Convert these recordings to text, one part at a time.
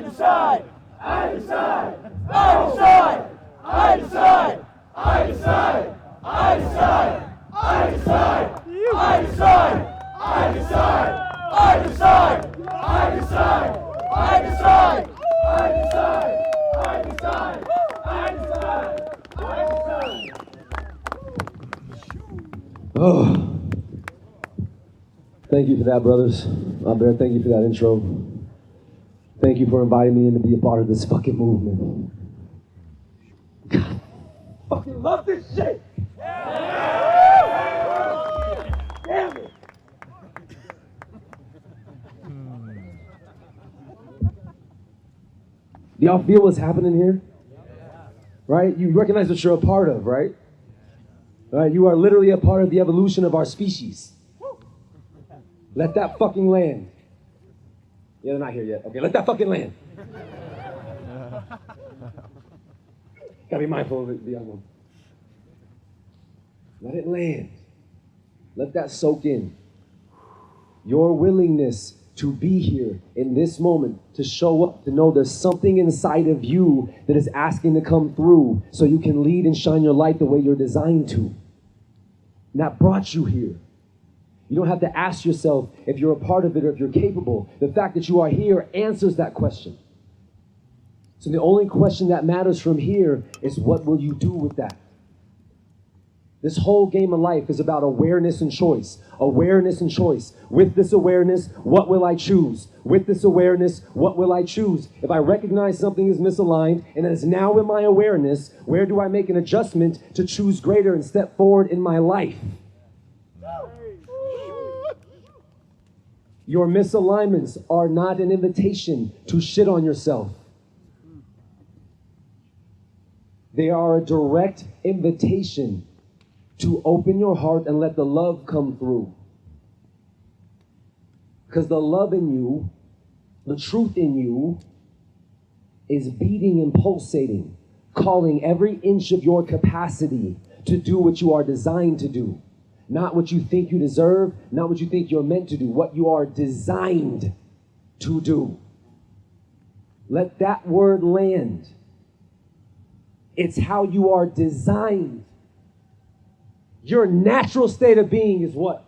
decide. I decide. I decide. I decide. I decide. I decide. I decide. I decide. I decide. I decide. I decide. I decide. I decide. I decide. I decide. I decide. Oh. Thank you for that, brothers. Albert, thank you for that intro. Thank you for inviting me in to be a part of this fucking movement. God, I fucking love this shit. Damn it. Do y'all feel what's happening here? Right? You recognize what you're a part of, right? Right? You are literally a part of the evolution of our species. Let that fucking land. Yeah, they're not here yet. Okay, let that fucking land. Gotta be mindful of the young one. Let it land. Let that soak in. Your willingness to be here in this moment, to show up, to know there's something inside of you that is asking to come through so you can lead and shine your light the way you're designed to. And that brought you here. You don't have to ask yourself if you're a part of it or if you're capable. The fact that you are here answers that question. So the only question that matters from here is, what will you do with that? This whole game of life is about awareness and choice. Awareness and choice. With this awareness, what will I choose? With this awareness, what will I choose? If I recognize something is misaligned and it is now in my awareness, where do I make an adjustment to choose greater and step forward in my life? Your misalignments are not an invitation to shit on yourself. They are a direct invitation to open your heart and let the love come through. Because the love in you, the truth in you, is beating and pulsating, calling every inch of your capacity to do what you are designed to do. Not what you think you deserve, not what you think you're meant to do, what you are designed to do. Let that word land. It's how you are designed. Your natural state of being is what?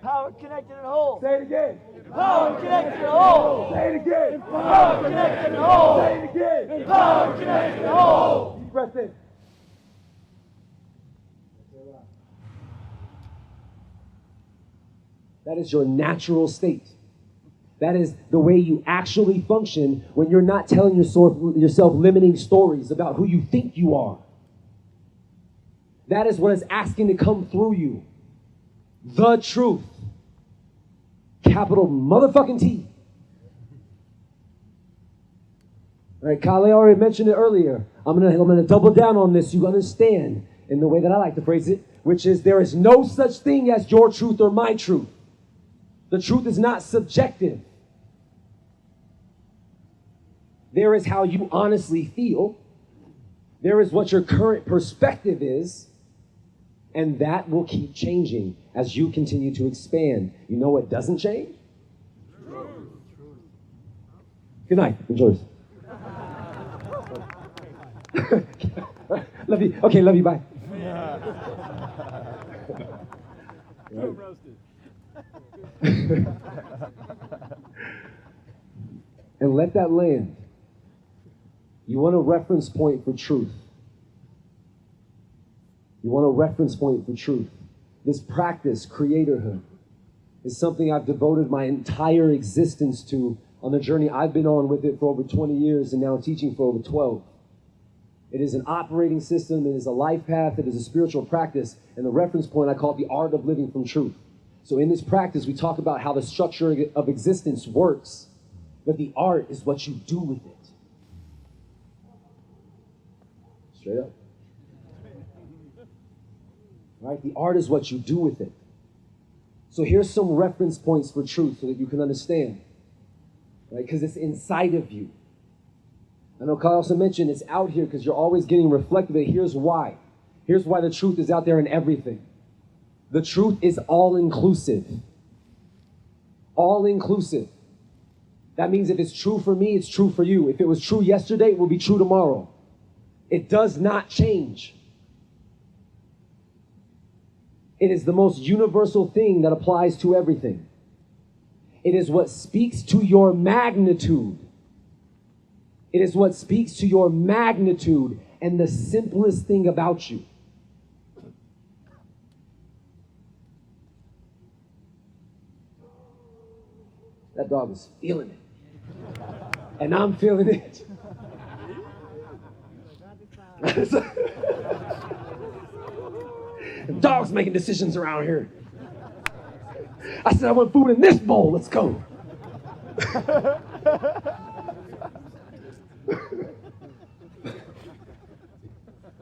Power connected and whole. Say it again. Power connected and whole. Say it again. Power connected and whole. Say it again. Power connected and whole. Deep breath in. That is your natural state. That is the way you actually function when you're not telling yourself limiting stories about who you think you are. That is what is asking to come through you. The truth. Capital motherfucking T. All right, Kale already mentioned it earlier. I'm gonna double down on this so you understand in the way that I like to phrase it, which is there is no such thing as your truth or my truth. The truth is not subjective. There is how you honestly feel. There is what your current perspective is. And that will keep changing as you continue to expand. You know what doesn't change? Good night. Enjoy. Love you. Okay, love you. Bye. And let that land. You want a reference point for truth. You want a reference point for truth. This practice, Creatorhood, is something I've devoted my entire existence to on the journey I've been on with it for over 20 years and now teaching for over 12. It is an operating system, it is a life path, it is a spiritual practice, and the reference point I call it the art of living from truth. So in this practice, we talk about how the structure of existence works, but the art is what you do with it. Straight up. Right? The art is what you do with it. So here's some reference points for truth so that you can understand. Right? Because it's inside of you. I know Kyle also mentioned it's out here because you're always getting reflective. Here's why. Here's why the truth is out there in everything. The truth is all-inclusive. All-inclusive. That means if it's true for me, it's true for you. If it was true yesterday, it will be true tomorrow. It does not change. It is the most universal thing that applies to everything. It is what speaks to your magnitude. It is what speaks to your magnitude and the simplest thing about you. That dog is feeling it. And I'm feeling it. Dogs making decisions around here. I said I want food in this bowl. Let's go.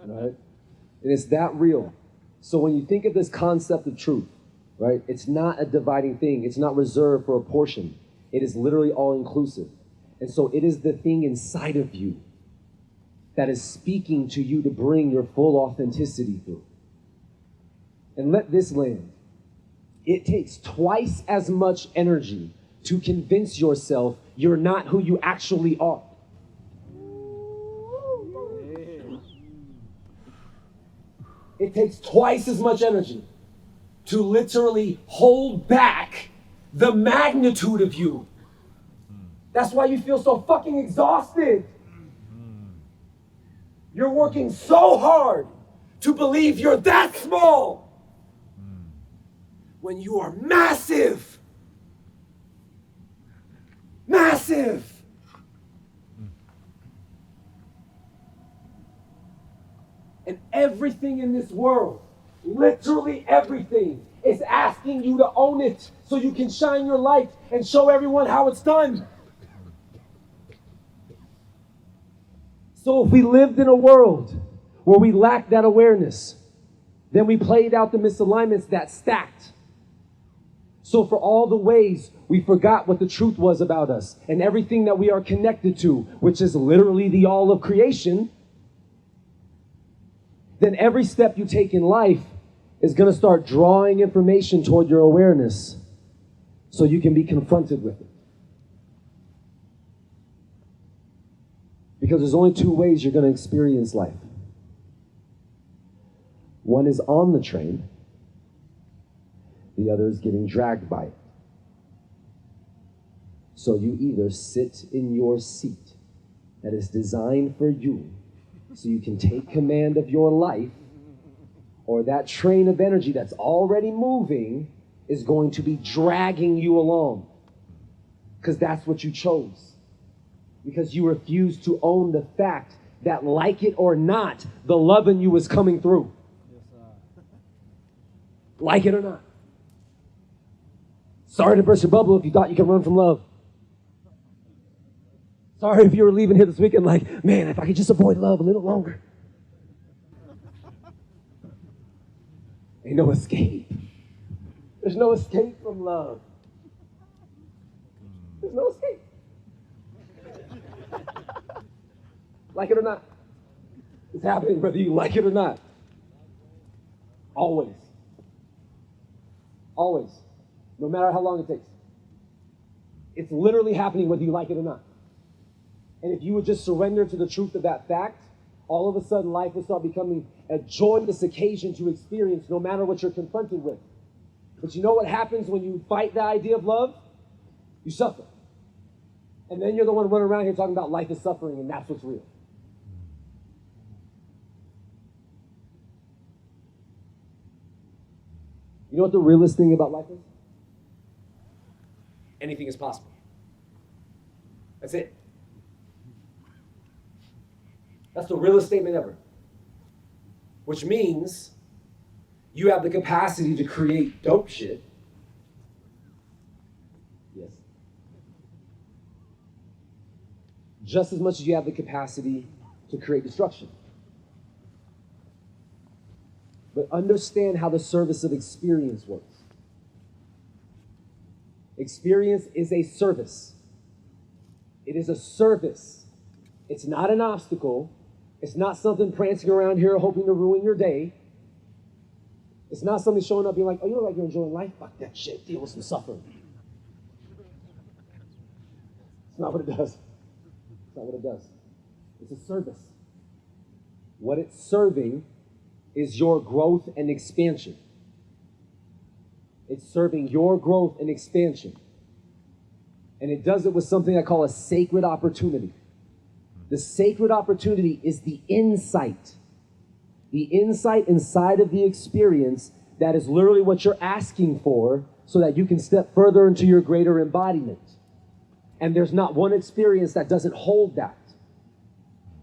Right? And it's that real. So when you think of this concept of truth, right, it's not a dividing thing. It's not reserved for a portion. It is literally all inclusive. And so it is the thing inside of you that is speaking to you to bring your full authenticity through. And let this land. It takes twice as much energy to convince yourself you're not who you actually are. It takes twice as much energy to literally hold back the magnitude of you. That's why you feel so fucking exhausted. You're working so hard to believe you're that small when you are massive. Massive. And everything in this world, literally everything, is asking you to own it so you can shine your light and show everyone how it's done. So if we lived in a world where we lacked that awareness, then we played out the misalignments that stacked. So for all the ways we forgot what the truth was about us and everything that we are connected to, which is literally the all of creation, then every step you take in life is going to start drawing information toward your awareness so you can be confronted with it. Because there's only two ways you're going to experience life. One is on the train. The other is getting dragged by it. So you either sit in your seat that is designed for you so you can take command of your life, or that train of energy that's already moving is going to be dragging you along. Because that's what you chose. Because you refuse to own the fact that, like it or not, the love in you is coming through. Like it or not. Sorry to burst your bubble if you thought you could run from love. Sorry if you were leaving here this weekend like, man, if I could just avoid love a little longer. Ain't no escape. There's no escape from love. There's no escape. Like it or not. It's happening whether you like it or not. Always. Always. No matter how long it takes. It's literally happening whether you like it or not. And if you would just surrender to the truth of that fact, all of a sudden life will start becoming a joyous occasion to experience no matter what you're confronted with. But you know what happens when you fight the idea of love? You suffer. And then you're the one running around here talking about life is suffering and that's what's real. You know what the realest thing about life is? Anything is possible. That's it. That's the realest statement ever. Which means you have the capacity to create dope shit. Yes. Just as much as you have the capacity to create destruction. But understand how the service of experience works. Experience is a service. It is a service. It's not an obstacle. It's not something prancing around here hoping to ruin your day. It's not somebody showing up being like, oh, you look like you're enjoying life? Fuck that shit. Deal with some suffering. not what it does. It's not what it does. It's a service. What it's serving is your growth and expansion. It's serving your growth and expansion. And it does it with something I call a sacred opportunity. The sacred opportunity is the insight. The insight inside of the experience that is literally what you're asking for so that you can step further into your greater embodiment. And there's not one experience that doesn't hold that.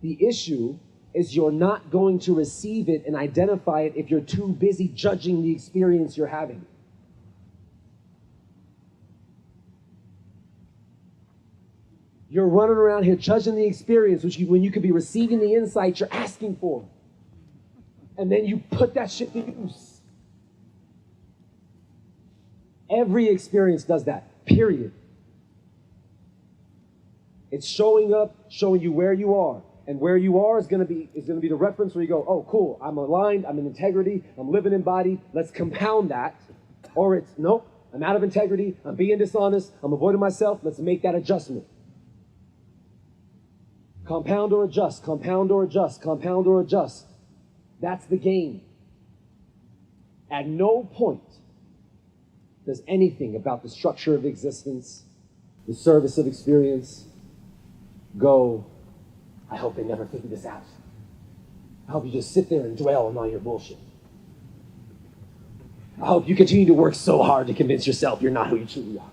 The issue is you're not going to receive it and identify it if you're too busy judging the experience you're having. You're running around here judging the experience when you could be receiving the insight you're asking for. And then you put that shit to use. Every experience does that, period. It's showing up, showing you where you are. And where you are is going to be the reference where you go, oh, cool, I'm aligned, I'm in integrity, I'm living embodied, let's compound that. Or it's, nope, I'm out of integrity, I'm being dishonest, I'm avoiding myself, let's make that adjustment. Compound or adjust, compound or adjust, compound or adjust. That's the game. At no point does anything about the structure of existence, the service of experience, go, I hope they never figure this out. I hope you just sit there and dwell on all your bullshit. I hope you continue to work so hard to convince yourself you're not who you truly are.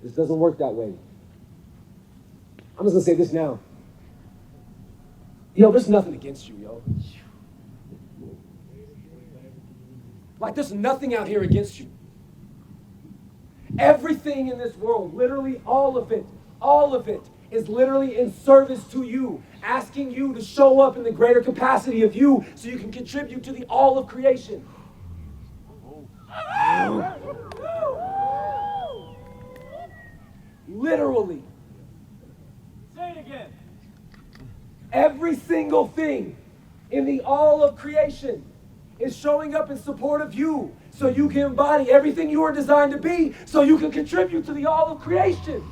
This doesn't work that way. I'm just gonna say this now. Yo, there's nothing against you, yo. Like, there's nothing out here against you. Everything in this world, literally all of it, is literally in service to you, asking you to show up in the greater capacity of you so you can contribute to the all of creation. Literally. Say it again. Every single thing in the all of creation is showing up in support of you so you can embody everything you are designed to be so you can contribute to the all of creation.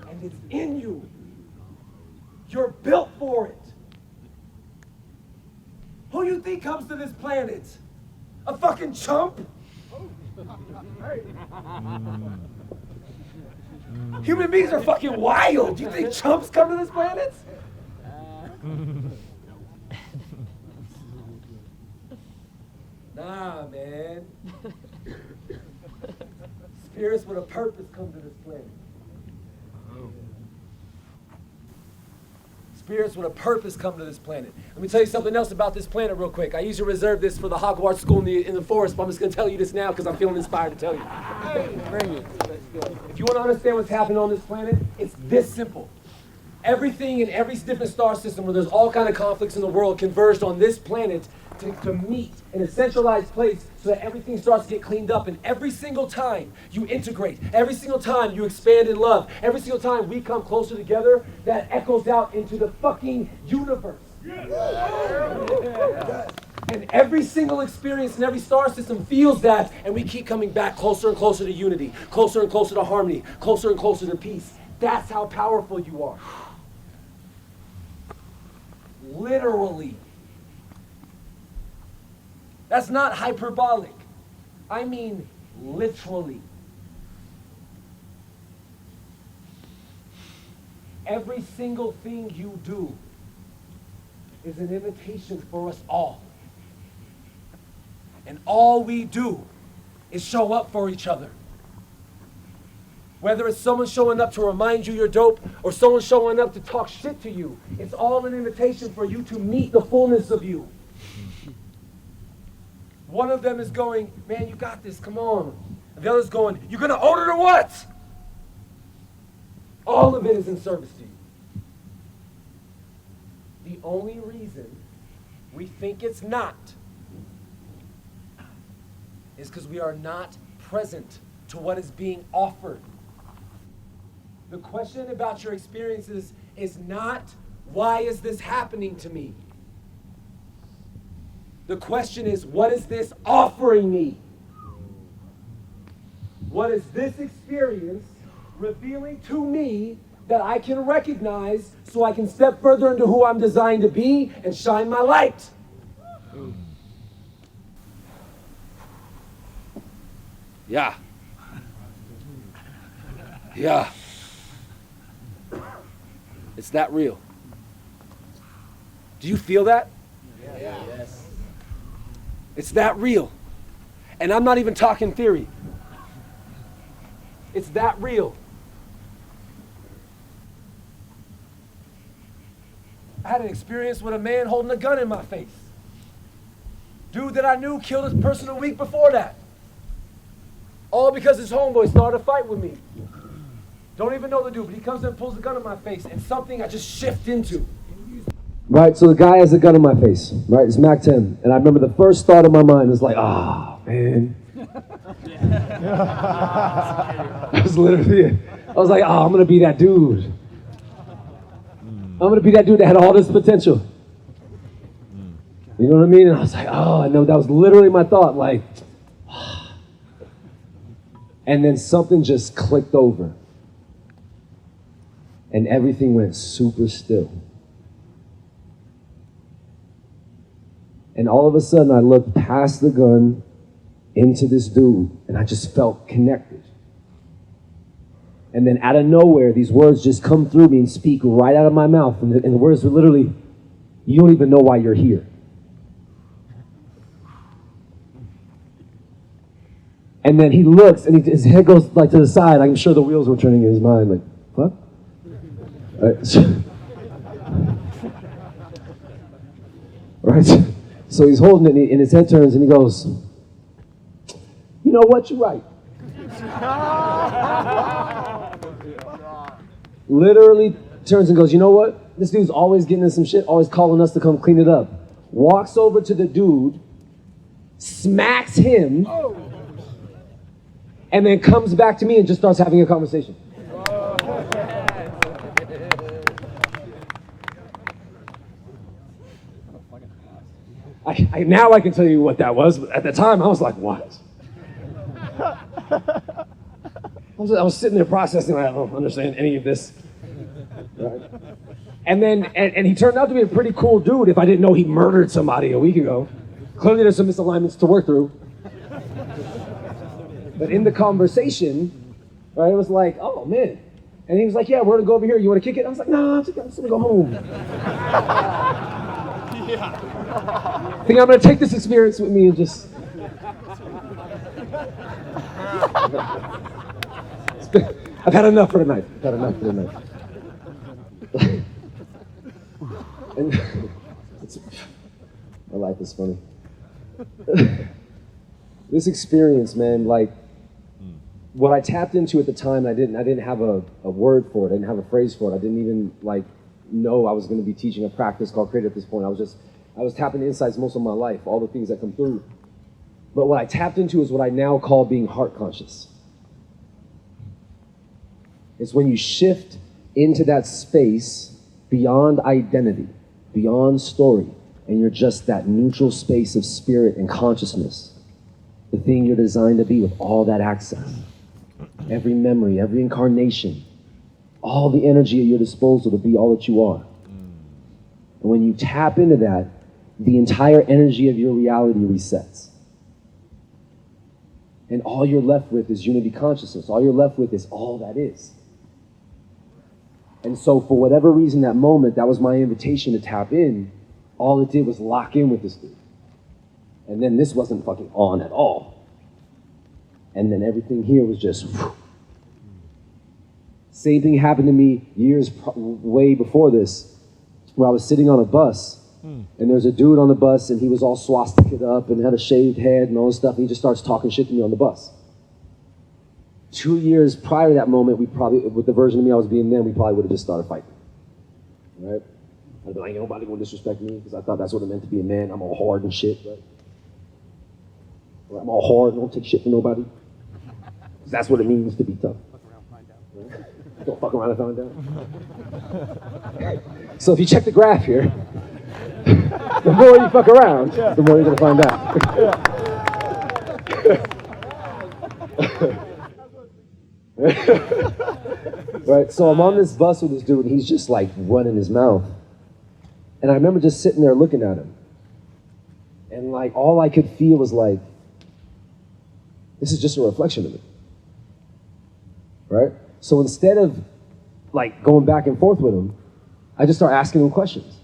And it's in you. You're built for it. Who you think comes to this planet? A fucking chump? Human beings are fucking wild. Do you think chumps come to this planet? Nah, man. Spirits with a purpose come to this planet. Spirits with a purpose come to this planet. Let me tell you something else about this planet real quick. I usually reserve this for the Hogwarts school in the forest, but I'm just going to tell you this now because I'm feeling inspired to tell you. Bring it. If you want to understand what's happening on this planet, it's this simple. Everything in every different star system where there's all kind of conflicts in the world converged on this planet to meet in a centralized place so that everything starts to get cleaned up. And every single time you integrate, every single time you expand in love, every single time we come closer together, that echoes out into the fucking universe. Yes. And every single experience in every star system feels that, and we keep coming back closer and closer to unity, closer and closer to harmony, closer and closer to peace. That's how powerful you are. Literally. That's not hyperbolic. I mean literally. Every single thing you do is an invitation for us all. And all we do is show up for each other. Whether it's someone showing up to remind you you're dope or someone showing up to talk shit to you, it's all an invitation for you to meet the fullness of you. One of them is going, man, you got this, come on. And the other's going, you're going to own it or what? All of it is in service to you. The only reason we think it's not is because we are not present to what is being offered. The question about your experiences is not, why is this happening to me? The question is, what is this offering me? What is this experience revealing to me that I can recognize so I can step further into who I'm designed to be and shine my light? Yeah. Yeah. It's that real. Do you feel that? Yeah. Yes. It's that real. And I'm not even talking theory. It's that real. I had an experience with a man holding a gun in my face. Dude that I knew killed his person a week before that. All because his homeboy started a fight with me. Don't even know the dude, but he comes in and pulls the gun in my face, and something I just shift into. Right, so the guy has a gun in my face, right? It's Mac 10. And I remember the first thought in my mind was like, man. That was literally it. I was like, I'm going to be that dude. I'm going to be that dude that had all this potential. You know what I mean? And I was like, I know. That was literally my thought, like. And then something just clicked over. And everything went super still. And all of a sudden, I looked past the gun into this dude, and I just felt connected. And then out of nowhere, these words just come through me and speak right out of my mouth. And the words were literally, you don't even know why you're here. And then he looks, and his head goes like to the side. I'm sure the wheels were turning in his mind, like, what? Right? So he's holding it, and his head turns, and he goes, you know what, you're right. Literally turns and goes, you know what? This dude's always getting in some shit, always calling us to come clean it up. Walks over to the dude, smacks him, and then comes back to me and just starts having a conversation. Now I can tell you what that was, but at the time I was like, what? I was sitting there processing, I don't understand any of this. Right? And then, and he turned out to be a pretty cool dude if I didn't know he murdered somebody a week ago. Clearly there's some misalignments to work through. But in the conversation, right, it was like, oh man. And he was like, yeah, we're gonna go over here, you wanna kick it? I was like, no, I'm just gonna go home. I think I'm gonna take this experience with me and just. I've had enough for tonight. And my life is funny. This experience, man, like what I tapped into at the time, I didn't have a word for it. I didn't have a phrase for it. I didn't even know I was going to be teaching a practice called Creator at this point. I was tapping into insights most of my life, all the things that come through. But what I tapped into is what I now call being heart conscious. It's when you shift into that space beyond identity, beyond story, and you're just that neutral space of spirit and consciousness, the thing you're designed to be with all that access, every memory, every incarnation, all the energy at your disposal to be all that you are. And when you tap into that, the entire energy of your reality resets. And all you're left with is unity consciousness. All you're left with is all that is. And so for whatever reason, that moment, that was my invitation to tap in. All it did was lock in with this dude. And then this wasn't fucking on at all. And then everything here was just whew. Same thing happened to me years way before this, where I was sitting on a bus, and there's a dude on the bus, and he was all swastika'd up and had a shaved head and all this stuff, and he just starts talking shit to me on the bus. 2 years prior to that moment, we probably, with the version of me I was being then, we probably would have just started fighting. Right? I'd be like, ain't nobody gonna disrespect me, because I thought that's what it meant to be a man. I'm all hard and shit, right? Or I'm all hard and don't take shit from nobody. Because that's what it means to be tough. Right? Don't fuck around and find out. So if you check the graph here, the more you fuck around, the more you're gonna find out. Right? So I'm on this bus with this dude, and he's just like running his mouth. And I remember just sitting there looking at him. And like, all I could feel was like, this is just a reflection of me. Right? So instead of like going back and forth with him, I just started asking him questions.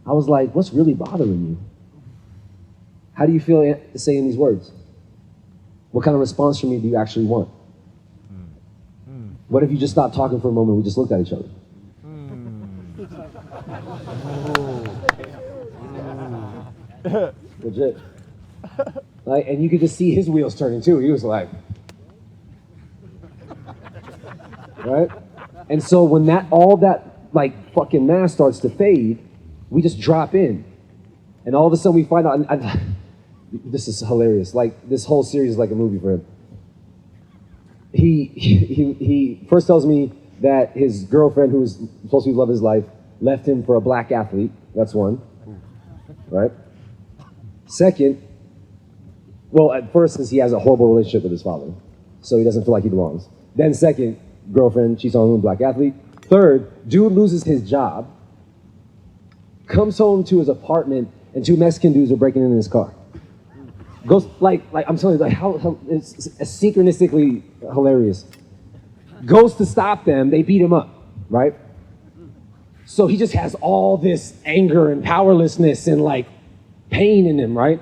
I was like, what's really bothering you? How do you feel saying these words? What kind of response from me do you actually want? What if you just stopped talking for a moment and we just looked at each other? Legit. Like, and you could just see his wheels turning too. He was like, right? And so when all that like fucking mass starts to fade, we just drop in. And all of a sudden we find out, this is hilarious. Like, this whole series is like a movie for him. He first tells me that his girlfriend, who was supposed to be the love of his life, left him for a black athlete. That's one, right? Second, well, at first, is he has a horrible relationship with his father, so he doesn't feel like he belongs. Then second, girlfriend, she's on a black athlete. Third, dude loses his job, comes home to his apartment, and 2 Mexican dudes are breaking into his car. Goes like I'm telling you, like how it's synchronistically hilarious. Goes to stop them, they beat him up, right? So he just has all this anger and powerlessness and like pain in him, right?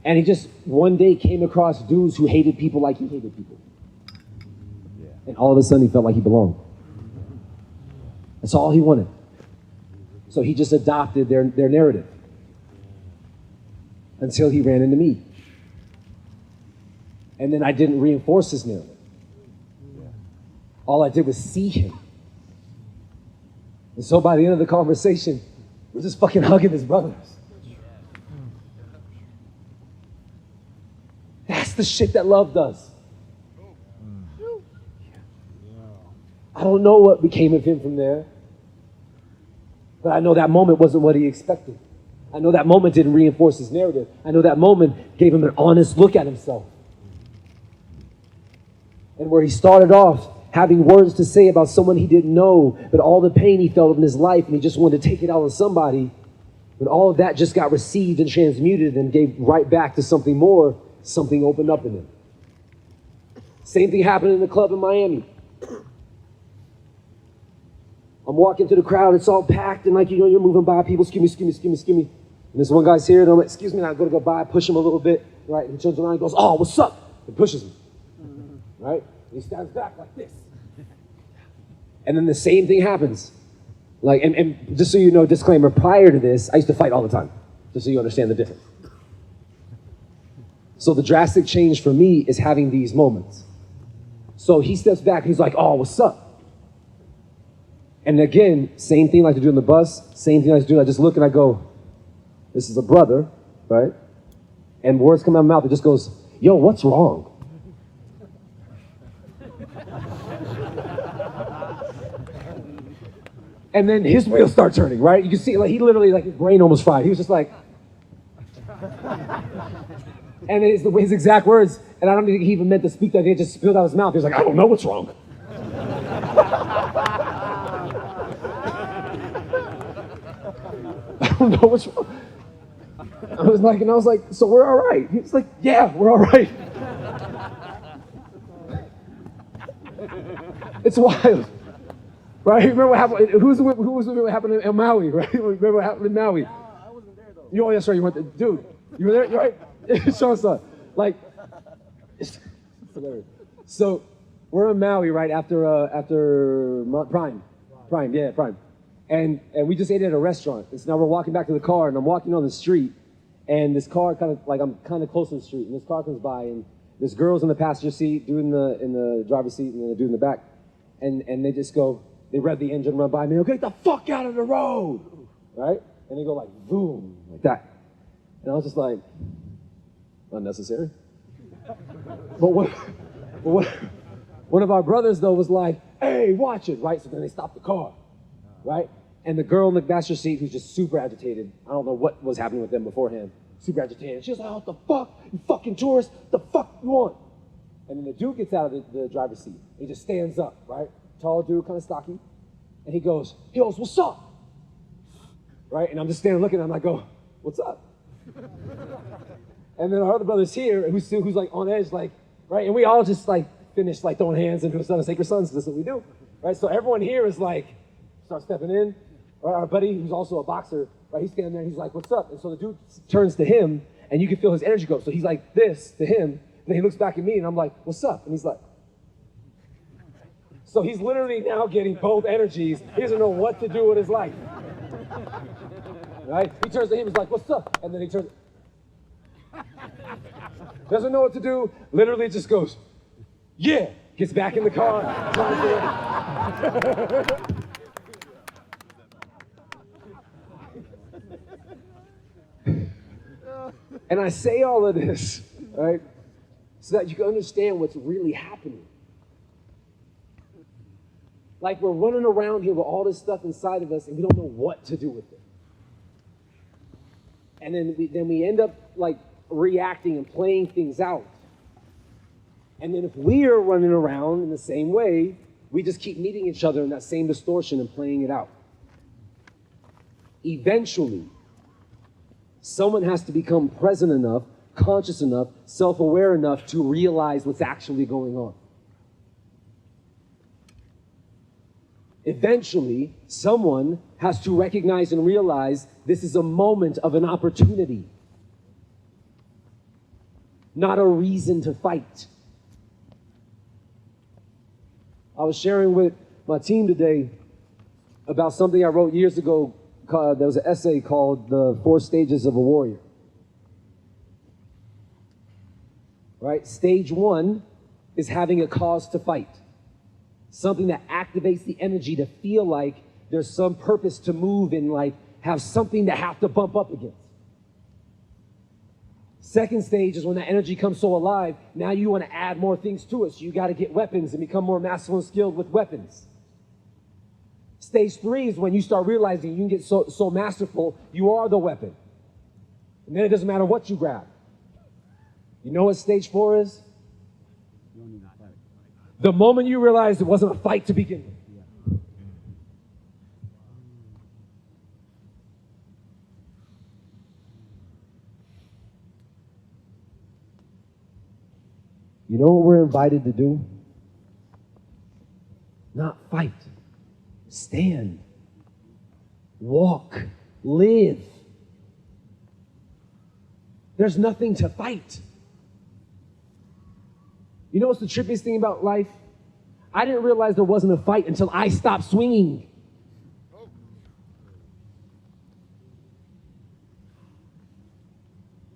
And he just one day came across dudes who hated people like he hated people. And all of a sudden he felt like he belonged. That's all he wanted. So he just adopted their narrative. Until he ran into me. And then I didn't reinforce his narrative. All I did was see him. And so by the end of the conversation, we're just fucking hugging his brothers. That's the shit that love does. I don't know what became of him from there, but I know that moment wasn't what he expected. I know that moment didn't reinforce his narrative. I know that moment gave him an honest look at himself. And where he started off having words to say about someone he didn't know, but all the pain he felt in his life, and he just wanted to take it out on somebody, but all of that just got received and transmuted and gave right back to something more, something opened up in him. Same thing happened in the club in Miami. I'm walking through the crowd, it's all packed, and like, you know, you're moving by people, excuse me. And this one guy's here, and I'm like, excuse me, and I go to go by, push him a little bit, right? And he turns around and goes, oh, what's up? And pushes me, right? And he stands back like this. And then the same thing happens. Like, and just so you know, disclaimer, prior to this, I used to fight all the time, just so you understand the difference. So the drastic change for me is having these moments. So he steps back, and he's like, oh, what's up? And again, same thing like to do on the bus, same thing I like to do, I just look and I go, this is a brother, right? And words come out of my mouth, it just goes, yo, what's wrong? And then his wheels start turning, right? You can see, like, he literally, like, his brain almost fried. He was just like, and it's his exact words, and I don't think he even meant to speak that, it just spilled out of his mouth. He was like, I don't know what's wrong. I don't know what's wrong. I was like, so we're all right. He was like, yeah, we're all right. It's wild, right? Remember what happened? Who was what happened in Maui, right? Remember what happened in Maui? I wasn't there though. Oh, that's right. You went there, dude. You were there, right? Sean saw it. Like, it's hilarious. So we're in Maui, right after Prime, yeah, Prime. And we just ate at a restaurant. And so now we're walking back to the car, and I'm walking on the street, and this car I'm kind of close to the street, and this car comes by, and this girl's in the passenger seat, dude in the driver's seat, and then the dude in the back, and they just go, they rev the engine, run by me, okay, get the fuck out of the road, right? And they go like, boom, like that. And I was just like, unnecessary. But one of our brothers though was like, hey, watch it, right? So then they stopped the car, right? And the girl in the passenger seat who's just super agitated, I don't know what was happening with them beforehand, super agitated. She was like, what the fuck? You fucking tourist, the fuck you want? And then the dude gets out of the driver's seat. He just stands up, right? Tall dude, kind of stocky. And he goes, what's up? Right? And I'm just standing looking, and I'm like, what's up? And then our other brother's here, who's like on edge, like, right? And we all just like finish like throwing hands and doing Son of Sacred Sons, because that's what we do. Right? So everyone here is like, start stepping in. Right? Our buddy, who's also a boxer, right? He's standing there, and he's like, what's up? And so the dude turns to him, and you can feel his energy go. So he's like this to him, and then he looks back at me, and I'm like, what's up? And he's like, so he's literally now getting both energies. He doesn't know what to do with his life. Right? He turns to him, he's like, what's up? And then he turns, doesn't know what to do, literally just goes, yeah, gets back in the car. And I say all of this, right, so that you can understand what's really happening. Like we're running around here with all this stuff inside of us and we don't know what to do with it. And then we end up like reacting and playing things out. And then if we're running around in the same way, we just keep meeting each other in that same distortion and playing it out. Eventually, someone has to become present enough, conscious enough, self-aware enough to realize what's actually going on. Eventually, someone has to recognize and realize this is a moment of an opportunity, not a reason to fight. I was sharing with my team today about something I wrote years ago. There was an essay called The 4 Stages of a Warrior. Right? Stage 1 is having a cause to fight. Something that activates the energy to feel like there's some purpose to move in life, have something to have to bump up against. Second stage is when that energy comes so alive, now you want to add more things to it. So you got to get weapons and become more masterful and skilled with weapons. Stage 3 is when you start realizing you can get so masterful, you are the weapon. And then it doesn't matter what you grab. You know what stage 4 is? The moment you realize it wasn't a fight to begin with. You know what we're invited to do? Not fight. Stand. Walk. Live. There's nothing to fight. You know what's the trippiest thing about life? I didn't realize there wasn't a fight until I stopped swinging.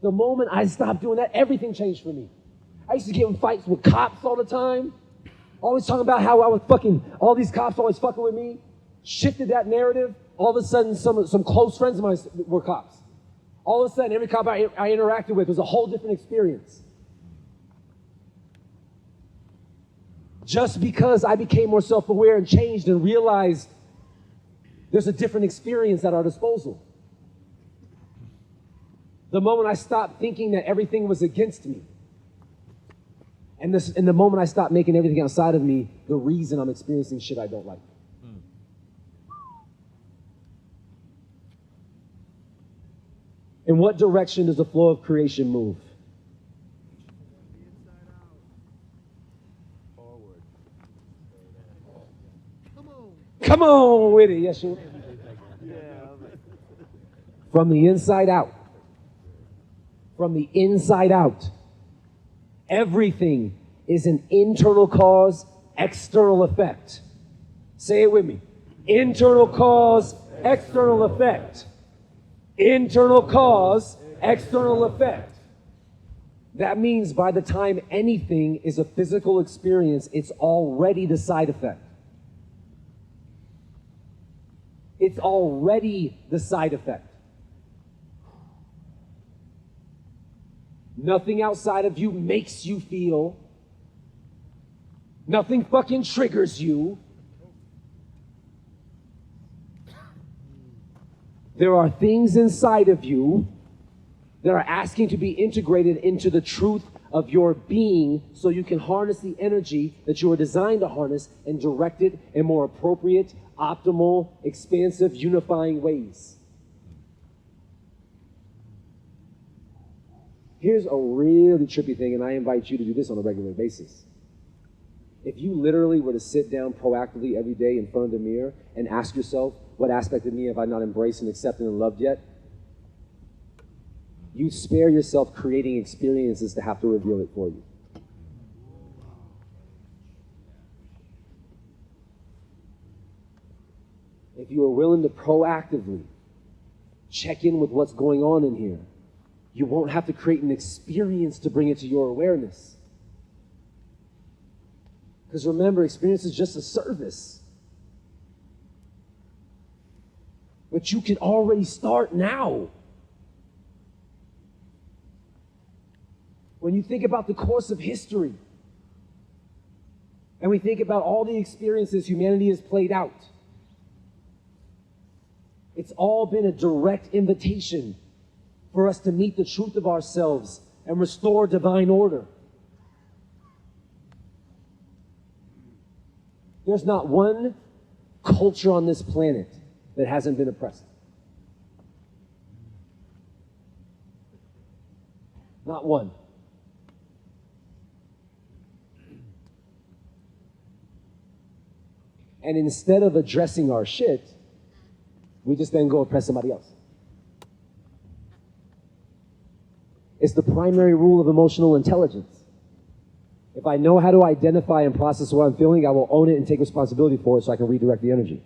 The moment I stopped doing that, everything changed for me. I used to get in fights with cops all the time. Always talking about how I was all these cops always fucking with me. Shifted that narrative. All of a sudden, some close friends of mine were cops. All of a sudden, every cop I interacted with was a whole different experience. Just because I became more self-aware and changed and realized there's a different experience at our disposal. The moment I stopped thinking that everything was against me. And the moment I stopped making everything outside of me the reason I'm experiencing shit I don't like. In what direction does the flow of creation move? Come on with it, yes, you. From the inside out. From the inside out. Everything is an internal cause, external effect. Say it with me. Internal cause, external effect. Internal cause, external effect. That means by the time anything is a physical experience, it's already the side effect. It's already the side effect. Nothing outside of you makes you feel. Nothing fucking triggers you. There are things inside of you that are asking to be integrated into the truth of your being so you can harness the energy that you were designed to harness and direct it in more appropriate, optimal, expansive, unifying ways. Here's a really trippy thing, and I invite you to do this on a regular basis. If you literally were to sit down proactively every day in front of the mirror and ask yourself, what aspect of me have I not embraced and accepted and loved yet? You spare yourself creating experiences to have to reveal it for you. If you are willing to proactively check in with what's going on in here, you won't have to create an experience to bring it to your awareness. Because remember, experience is just a service. But you can already start now. When you think about the course of history, and we think about all the experiences humanity has played out, it's all been a direct invitation for us to meet the truth of ourselves and restore divine order. There's not one culture on this planet that hasn't been oppressed. Not one. And instead of addressing our shit, we just then go oppress somebody else. It's the primary rule of emotional intelligence. If I know how to identify and process what I'm feeling, I will own it and take responsibility for it so I can redirect the energy.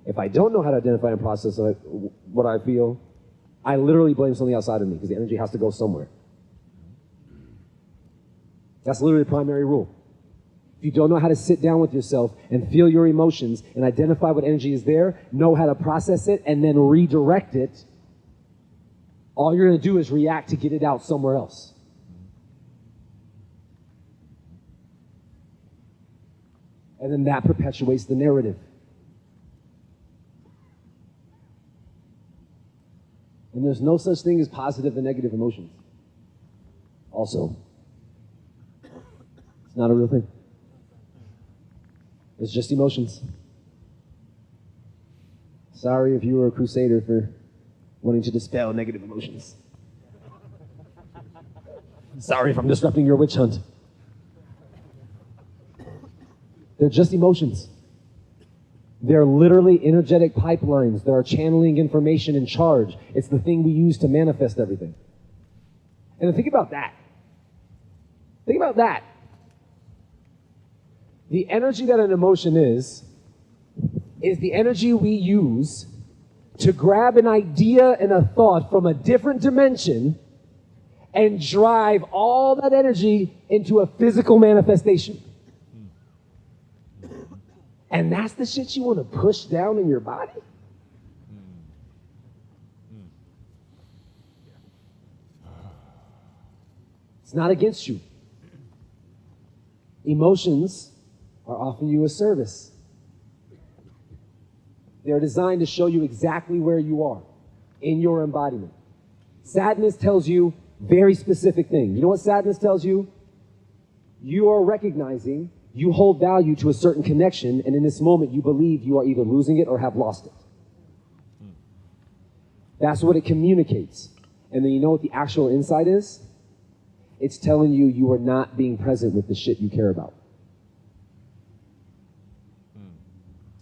If I don't know how to identify and process what I feel, I literally blame something outside of me because the energy has to go somewhere. That's literally the primary rule. If you don't know how to sit down with yourself and feel your emotions and identify what energy is there, know how to process it, and then redirect it, all you're going to do is react to get it out somewhere else. And then that perpetuates the narrative. And there's no such thing as positive and negative emotions. Also, it's not a real thing. It's just emotions. Sorry if you were a crusader for wanting to dispel negative emotions. Sorry if I'm disrupting your witch hunt. They're just emotions. They're literally energetic pipelines that are channeling information and charge. It's the thing we use to manifest everything. And think about that. Think about that. The energy that an emotion is the energy we use to grab an idea and a thought from a different dimension and drive all that energy into a physical manifestation. And that's the shit you want to push down in your body? It's not against you. Emotions are offering you a service. They're designed to show you exactly where you are in your embodiment. Sadness tells you very specific thing. You know what sadness tells you? You are recognizing you hold value to a certain connection, and in this moment you believe you are either losing it or have lost it. That's what it communicates. And then you know what the actual insight is? It's telling you you are not being present with the shit you care about.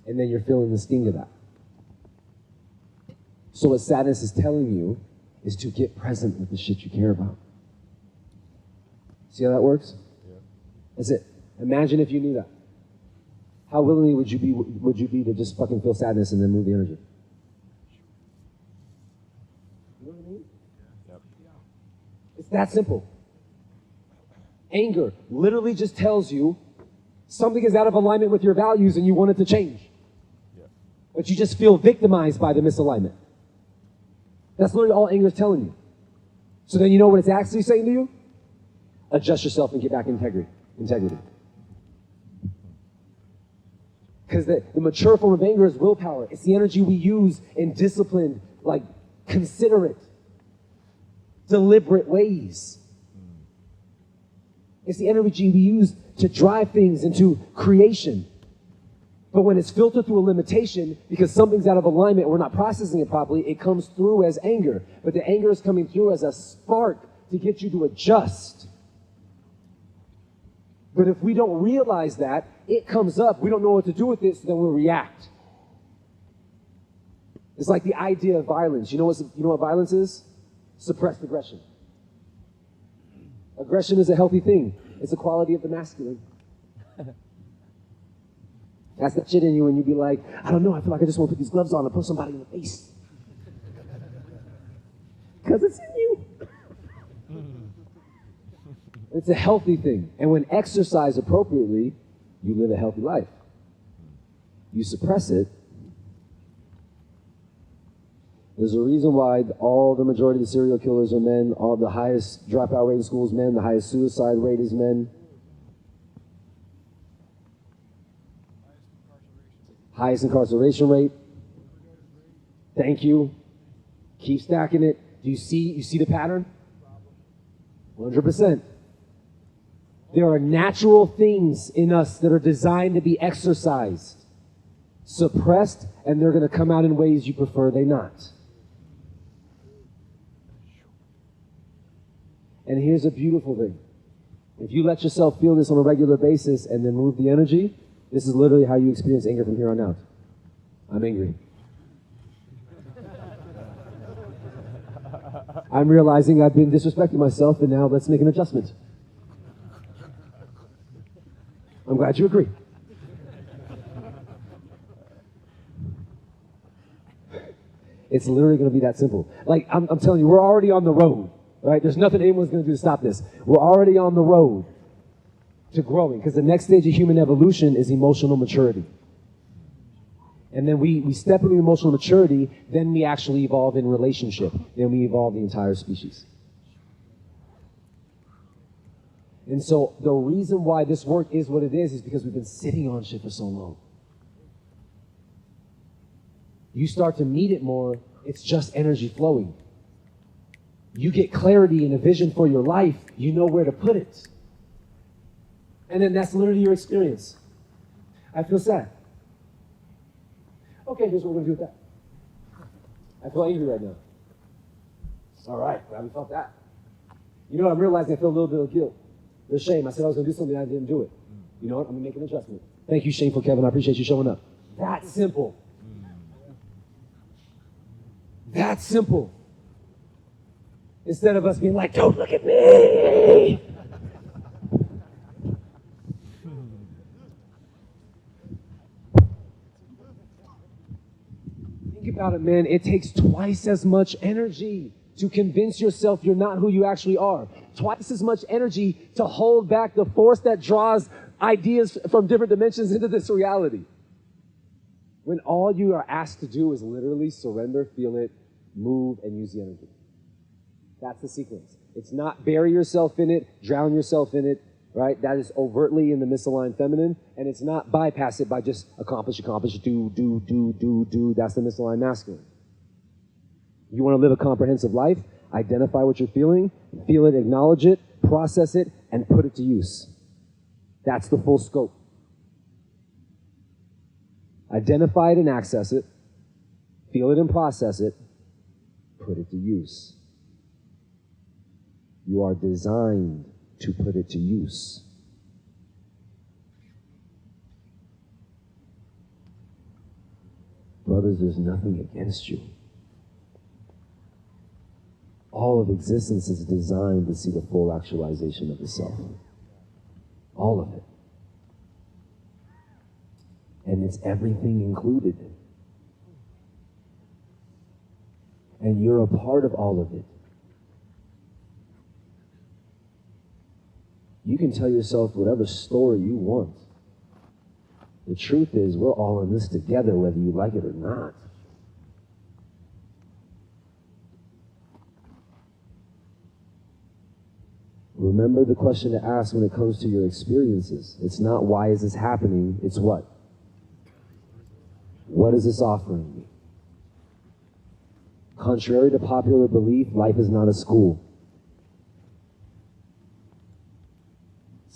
And then you're feeling the sting of that. So what sadness is telling you is to get present with the shit you care about. See how that works? Yeah. That's it. Imagine if you knew that. How willingly would you be to just fucking feel sadness and then move the energy? You know what I mean? Yep. It's that simple. Anger literally just tells you something is out of alignment with your values and you want it to change. Yep. But you just feel victimized by the misalignment. That's literally all anger is telling you. So then you know what it's actually saying to you? Adjust yourself and get back in integrity. Because the mature form of anger is willpower. It's the energy we use in disciplined, considerate, deliberate ways. It's the energy we use to drive things into creation. But when it's filtered through a limitation, because something's out of alignment, we're not processing it properly, it comes through as anger. But the anger is coming through as a spark to get you to adjust. But if we don't realize that, it comes up, we don't know what to do with it, so then we react. It's like the idea of violence. You know what violence is? Suppressed aggression. Aggression is a healthy thing. It's a quality of the masculine. That's that shit in you, and you be like, I don't know, I feel like I just want to put these gloves on and punch somebody in the face. Because it's in you. It's a healthy thing. And when exercised appropriately, you live a healthy life. You suppress it. There's a reason why the majority of the serial killers are men, all the highest dropout rate in schools men, the highest suicide rate is men. Highest incarceration rate. Thank you. Keep stacking it. Do you see the pattern? 100%. There are natural things in us that are designed to be exercised, suppressed, and they're going to come out in ways you prefer they not. And here's a beautiful thing. If you let yourself feel this on a regular basis and then move the energy, this is literally how you experience anger from here on out. I'm angry. I'm realizing I've been disrespecting myself, and now let's make an adjustment. I'm glad you agree. It's literally going to be that simple. Like, I'm telling you, we're already on the road, right? There's nothing anyone's going to do to stop this. We're already on the road to growing, because the next stage of human evolution is emotional maturity. And then we step into emotional maturity, then we actually evolve in relationship. Then we evolve the entire species. And so the reason why this work is what it is because we've been sitting on shit for so long. You start to meet it more, it's just energy flowing. You get clarity and a vision for your life, you know where to put it. And then that's literally your experience. I feel sad. Okay, here's what we're going to do with that. I feel angry right now. All right, glad we felt that. You know what, I'm realizing I feel a little bit of guilt. There's shame. I said I was going to do something, I didn't do it. You know what, I'm going to make an adjustment. Thank you, Shameful Kevin. I appreciate you showing up. That's simple. That's simple. Instead of us being like, don't look at me. Think about it, man. It takes twice as much energy to convince yourself you're not who you actually are. Twice as much energy to hold back the force that draws ideas from different dimensions into this reality. When all you are asked to do is literally surrender, feel it, move, and use the energy. That's the sequence. It's not bury yourself in it, drown yourself in it, right? That is overtly in the misaligned feminine, and it's not bypass it by just accomplish, do. That's the misaligned masculine. You want to live a comprehensive life? Identify what you're feeling, feel it, acknowledge it, process it, and put it to use. That's the full scope. Identify it and access it, feel it and process it, put it to use. You are designed to put it to use. Brothers, there's nothing against you. All of existence is designed to see the full actualization of the self. All of it. And it's everything included. And you're a part of all of it. You can tell yourself whatever story you want. The truth is, we're all in this together, whether you like it or not. Remember the question to ask when it comes to your experiences. It's not why is this happening, it's what? What is this offering me? Contrary to popular belief, life is not a school.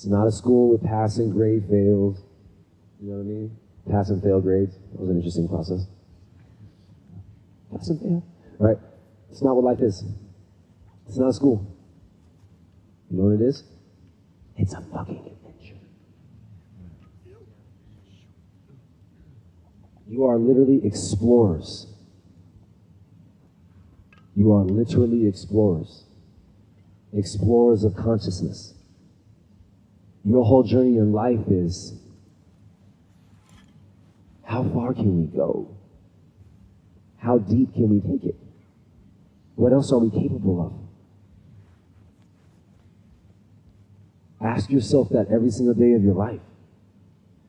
It's not a school with pass and grade fails. You know what I mean? Pass and fail grades. That was an interesting process. Pass and fail. Right? It's not what life is. It's not a school. You know what it is? It's a fucking adventure. You are literally explorers. You are literally explorers. Explorers of consciousness. Your whole journey in life is, how far can we go? How deep can we take it? What else are we capable of? Ask yourself that every single day of your life.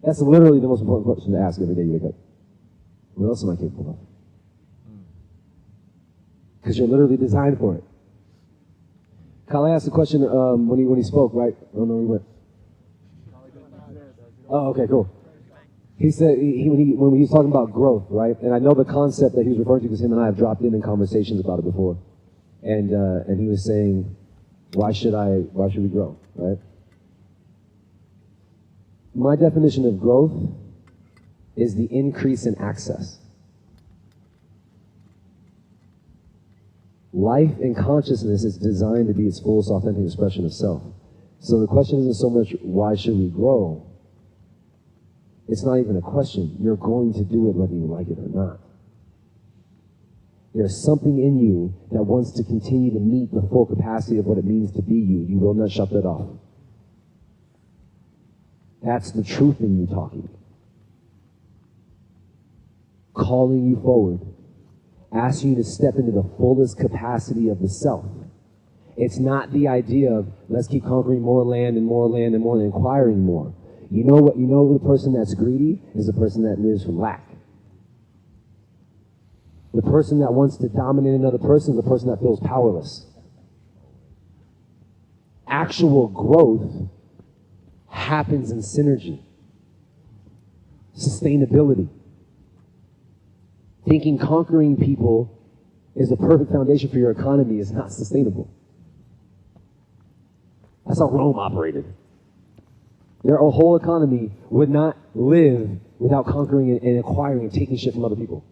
That's literally the most important question to ask every day you wake up. What else am I capable of? Because you're literally designed for it. Kyle asked a question when he spoke, right? I don't know where he went. Oh, okay, cool. He said, when he was talking about growth, right? And I know the concept that he was referring to because him and I have dropped in conversations about it before. And he was saying, why should we grow, right? My definition of growth is the increase in access. Life in consciousness is designed to be its fullest authentic expression of self. So the question isn't so much, why should we grow? It's not even a question. You're going to do it whether you like it or not. There's something in you that wants to continue to meet the full capacity of what it means to be you. You will not shut that off. That's the truth in you talking. Calling you forward. Asking you to step into the fullest capacity of the self. It's not the idea of, let's keep conquering more land and more land and more and acquiring more. You know the person that's greedy is the person that lives from lack. The person that wants to dominate another person is the person that feels powerless. Actual growth happens in synergy. Sustainability. Thinking conquering people is the perfect foundation for your economy is not sustainable. That's how Rome operated. Their whole economy would not live without conquering and acquiring and taking shit from other people.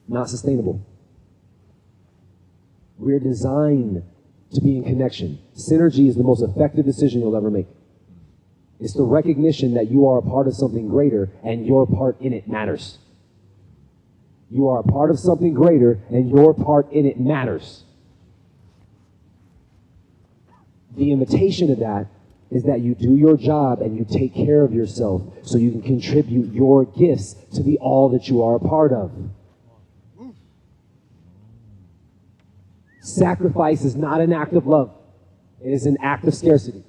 Not sustainable. We're designed to be in connection. Synergy is the most effective decision you'll ever make. It's the recognition that you are a part of something greater and your part in it matters. You are a part of something greater and your part in it matters. The invitation to that is that you do your job and you take care of yourself so you can contribute your gifts to the all that you are a part of. Sacrifice is not an act of love. It is an act of scarcity.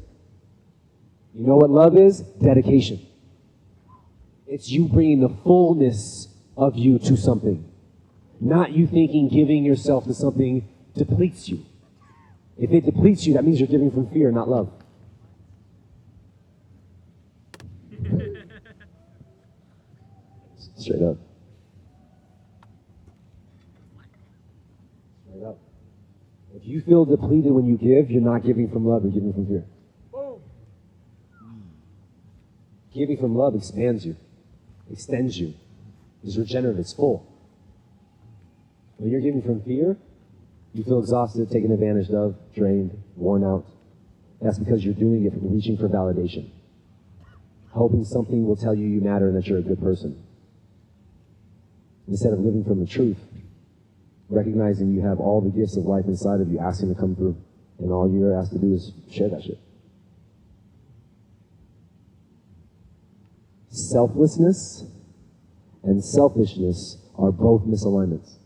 You know what love is? Dedication. It's you bringing the fullness of you to something. Not you thinking giving yourself to something depletes you. If it depletes you, that means you're giving from fear, not love. Straight up. Straight up. If you feel depleted when you give, you're not giving from love, you're giving from fear. Giving from love expands you, extends you, is regenerative, it's full. When you're giving from fear, you feel exhausted, taken advantage of, drained, worn out. That's because you're doing it from reaching for validation. Hoping something will tell you you matter and that you're a good person. Instead of living from the truth, recognizing you have all the gifts of life inside of you asking to come through. And all you're asked to do is share that shit. Selflessness and selfishness are both misalignments.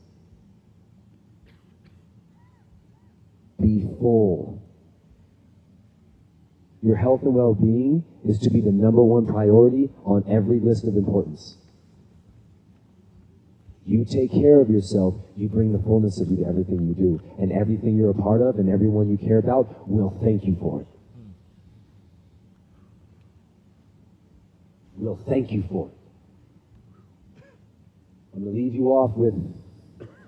Be full. Your health and well-being is to be the number one priority on every list of importance. You take care of yourself, you bring the fullness of you to everything you do. And everything you're a part of and everyone you care about will thank you for it. Will thank you for it. I'm going to leave you off with,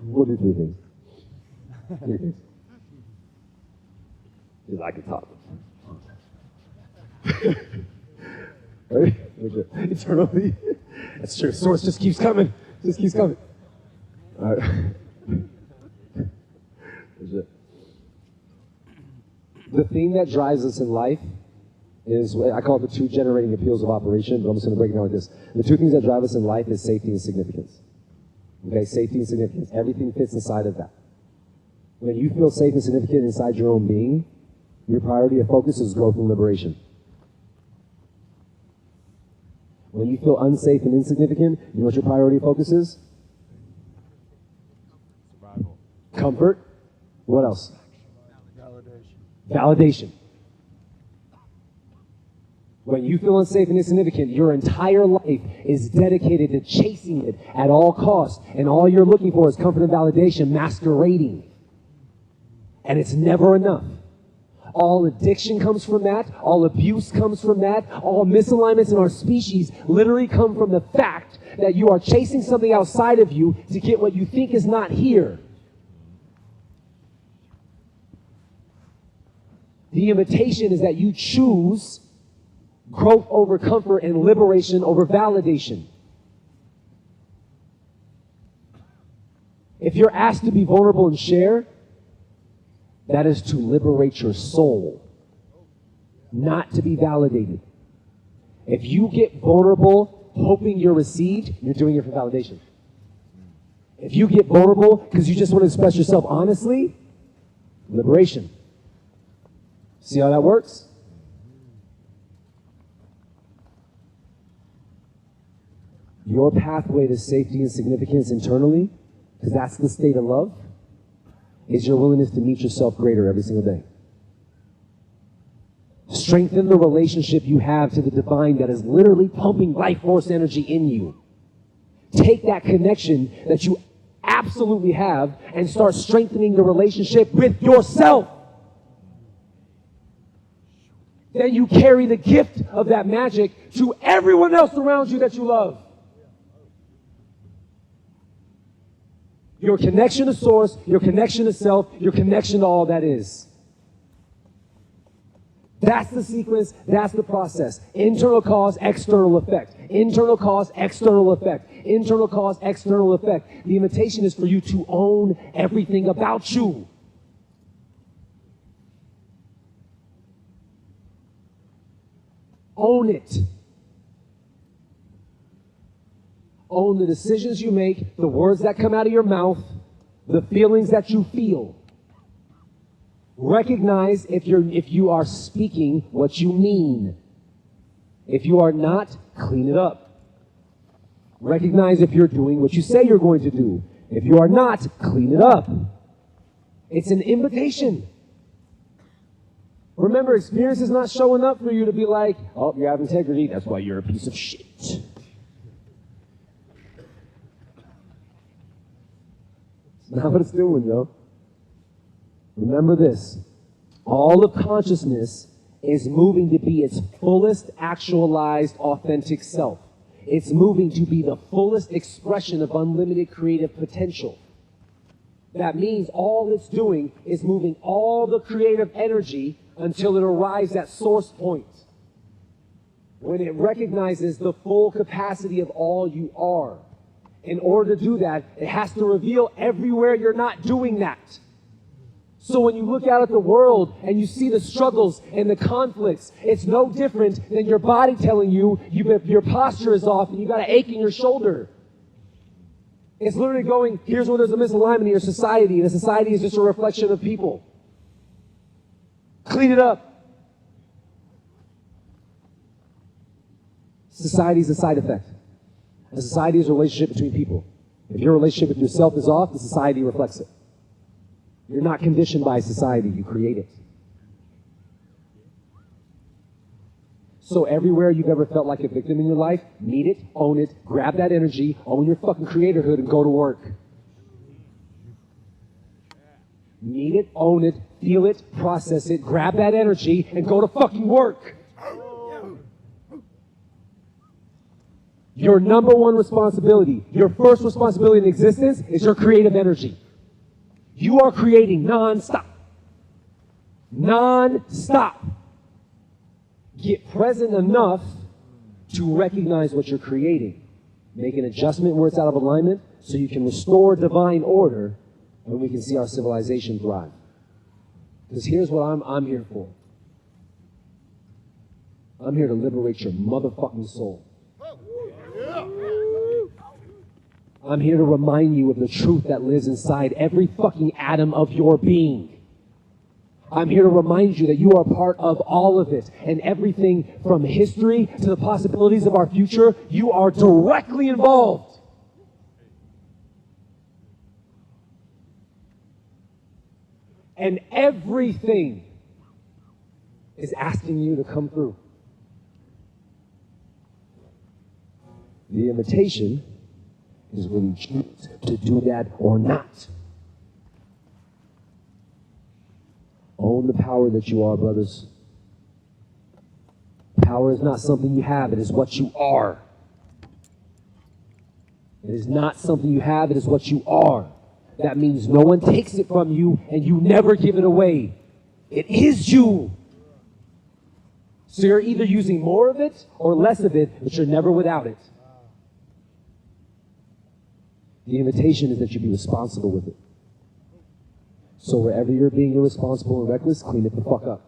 we'll do 3 things. 3 things. Because I can talk. Right? Eternally. That's true. Source just keeps coming. Just keeps coming. All right. The thing that drives us in life is, I call it the two generating appeals of operation, but I'm just going to break it down like this. The two things that drive us in life is safety and significance. Okay, safety and significance. Everything fits inside of that. When you feel safe and significant inside your own being, your priority of focus is growth and liberation. When you feel unsafe and insignificant, you know what your priority of focus is? Survival. Comfort. What else? Validation. Validation. When you feel unsafe and insignificant, your entire life is dedicated to chasing it at all costs. And all you're looking for is comfort and validation masquerading. And it's never enough. All addiction comes from that. All abuse comes from that. All misalignments in our species literally come from the fact that you are chasing something outside of you to get what you think is not here. The invitation is that you choose growth over comfort and liberation over validation. If you're asked to be vulnerable and share, that is to liberate your soul, not to be validated. If you get vulnerable hoping you're received, you're doing it for validation. If you get vulnerable because you just want to express yourself honestly, liberation. See how that works? Your pathway to safety and significance internally, because that's the state of love, is your willingness to meet yourself greater every single day. Strengthen the relationship you have to the divine that is literally pumping life force energy in you. Take that connection that you absolutely have and start strengthening the relationship with yourself. Then you carry the gift of that magic to everyone else around you that you love. Your connection to source, your connection to self, your connection to all that is. That's the sequence, that's the process. Internal cause, external effect. Internal cause, external effect. Internal cause, external effect. The invitation is for you to own everything about you. Own it. Own the decisions you make, the words that come out of your mouth, the feelings that you feel. Recognize if you are speaking what you mean. If you are not, clean it up. Recognize if you're doing what you say you're going to do. If you are not, clean it up. It's an invitation. Remember, experience is not showing up for you to be like, oh, you have integrity, that's why you're a piece of shit. Not what it's doing, yo. Remember this. All of consciousness is moving to be its fullest actualized authentic self. It's moving to be the fullest expression of unlimited creative potential. That means all it's doing is moving all the creative energy until it arrives at source point. When it recognizes the full capacity of all you are. In order to do that, it has to reveal everywhere you're not doing that. So when you look out at the world and you see the struggles and the conflicts, it's no different than your body telling you your posture is off and you got an ache in your shoulder. It's literally going, here's where there's a misalignment in your society, and the society is just a reflection of people. Clean it up. Society is a side effect. A society is a relationship between people. If your relationship with yourself is off, the society reflects it. You're not conditioned by society, you create it. So everywhere you've ever felt like a victim in your life, meet it, own it, grab that energy, own your fucking creatorhood, and go to work. Meet it, own it, feel it, process it, grab that energy, and go to fucking work. Your number one responsibility, your first responsibility in existence is your creative energy. You are creating non-stop. Non-stop. Get present enough to recognize what you're creating. Make an adjustment where it's out of alignment so you can restore divine order and we can see our civilization thrive. Because here's what I'm here for. I'm here to liberate your motherfucking soul. I'm here to remind you of the truth that lives inside every fucking atom of your being. I'm here to remind you that you are part of all of it, and everything from history to the possibilities of our future, you are directly involved. And everything is asking you to come through. The invitation is will you choose to do that or not. Own the power that you are, brothers. Power is not something you have, it is what you are. It is not something you have, it is what you are. That means no one takes it from you and you never give it away. It is you. So you're either using more of it or less of it, but you're never without it. The invitation is that you be responsible with it. So wherever you're being irresponsible and reckless, clean it the fuck up.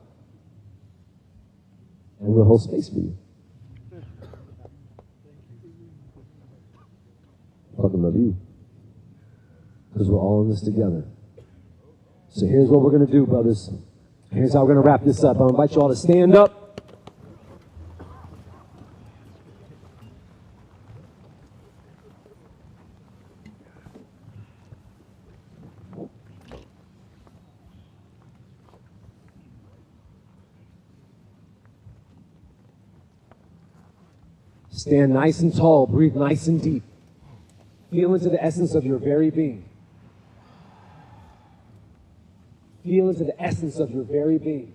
And we'll hold space for you. Fucking love you. Because we're all in this together. So here's what we're going to do, brothers. Here's how we're going to wrap this up. I'll invite you all to stand up. Stand nice and tall. Breathe nice and deep. Feel into the essence of your very being. Feel into the essence of your very being.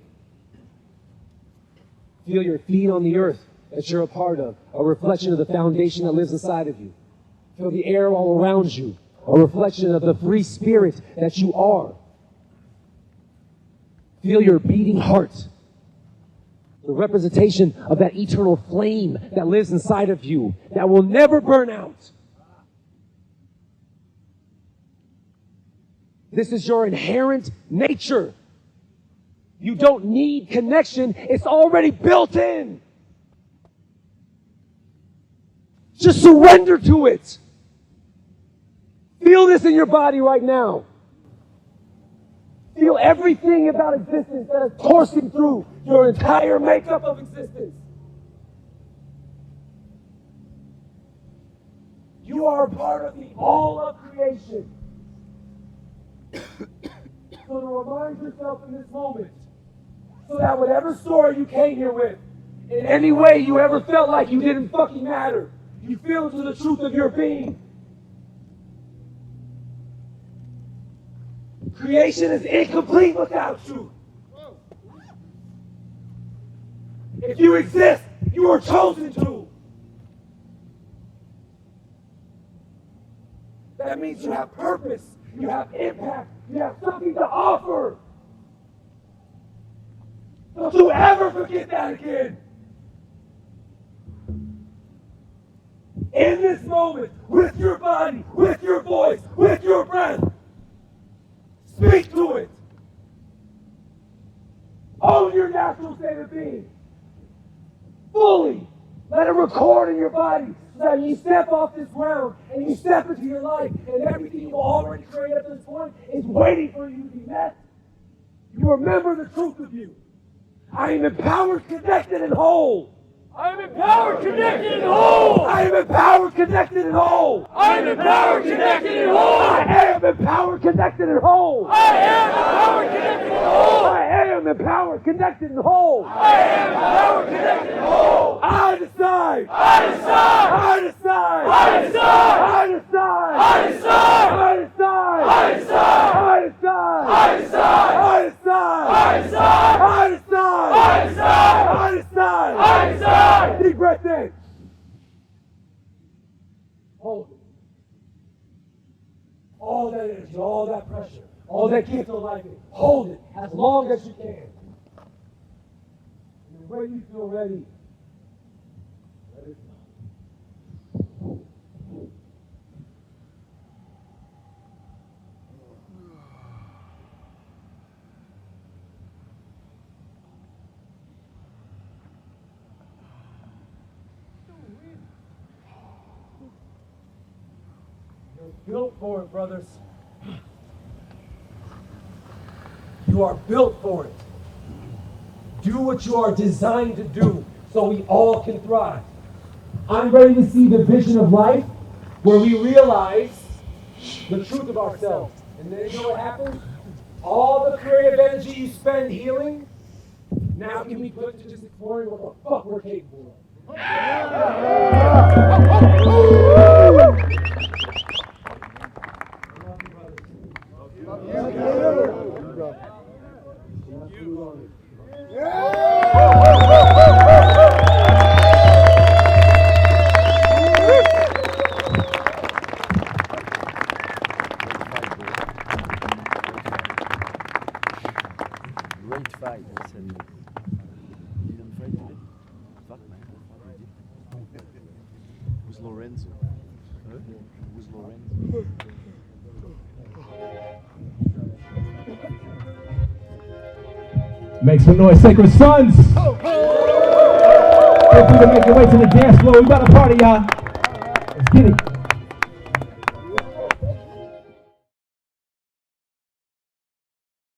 Feel your feet on the earth that you're a part of, a reflection of the foundation that lives inside of you. Feel the air all around you, a reflection of the free spirit that you are. Feel your beating heart, the representation of that eternal flame that lives inside of you that will never burn out. This is your inherent nature. You don't need connection. It's already built in. Just surrender to it. Feel this in your body right now. Feel everything about existence that is coursing through your entire makeup of existence. You are a part of the all of creation. So to remind yourself in this moment, so that whatever story you came here with, in any way you ever felt like you didn't fucking matter, you feel into the truth of your being. Creation is incomplete without you. If you exist, you are chosen to. That means you have purpose, you have impact, you have something to offer. Don't you ever forget that again. In this moment, with your body, with your voice, with your breath, speak to it. Own your natural state of being. Fully. Let it record in your body so that you step off this ground and you step into your life and everything you already created up to this point is waiting for you to be met. You remember the truth of you. I am empowered, connected, and whole. I am empowered, connected, and whole. I am empowered, connected, and whole. I am empowered, connected, and whole. I am empowered, connected, and whole. I am empowered, connected, and whole. I am empowered, connected, and whole. I am empowered, connected, and whole. I decide. I decide. I decide. I decide. I decide. I decide. I decide. I decide. I decide. I decide. I decide. I decide. I decide. I decide. I decide. I decide. Deep breath in. Hold it. All that energy, all that pressure, all that gift of life, hold it as long as you can. And when you feel ready, let it go. You're built for it, brothers. You are built for it. Do what you are designed to do so we all can thrive. I'm ready to see the vision of life where we realize the truth of ourselves. And then you know what happens? All the creative energy you spend healing now can be put to just exploring what the fuck we're capable of. Great fight, I said. You didn't fight today? Fuck, man. Who's Lorenzo? Huh? Who's Lorenzo? Make some noise, Sacred Sons! Feel free to make your way to the dance floor. We got a party, y'all. Let's get it.